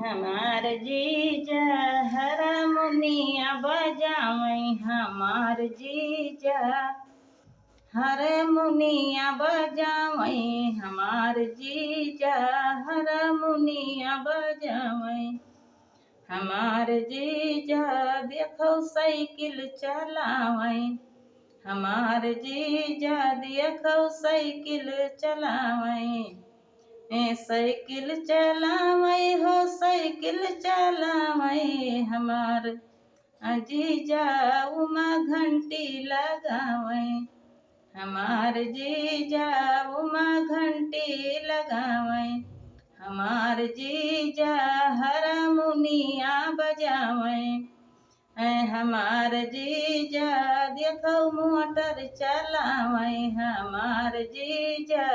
हमार जीजा हारमोनिया बजावई हमार जीजा हारमोनिया बजावई हमार जीजा हारमोनिया बजावई हमार जीजा देखो साइकिल चलावई हमार जीजा देखो साइकिल चलावई साइकिल चलावई हो साइकिल चलावई हमार जीजा उमा घंटी लगावई हमार जीजा उमा घंटी लगावई हमार जीजा हारमोनिया बजावई हमार जीजा देखो मोटर चलावई हमार जीजा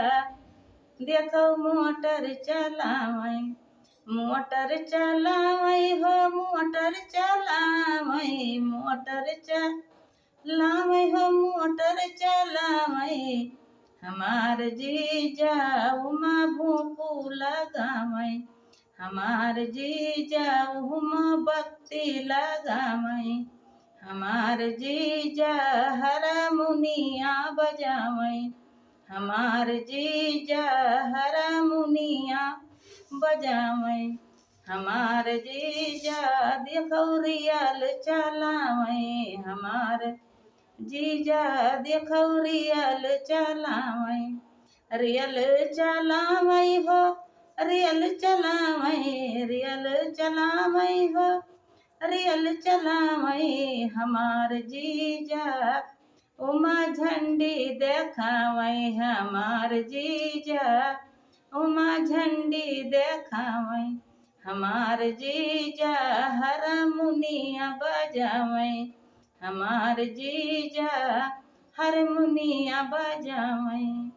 देखो मोटर चलावई मोटर चलावई हो मोटर चलावई मोटर चलावई हो मोटर चलावई हमार जीजा उमा भूपू लगावई हमार जीजा उमा बत्ती लगावई हमार जीजा हारमोनिया बजावई हमार जीजा हारमोनिया बजावई हमार जीजा देखो रियल चलावई हमार जीजा देखो रियल चलावई रियल चलावई हो रियल चलावई रियल चलावई हो रियल चलावई हमार जीजा उमा झंडी देखावई हमार जीजा उमा झंडी देखावई हमार जीजा हारमोनिया बजावई हमार जीजा हारमोनिया बजावई।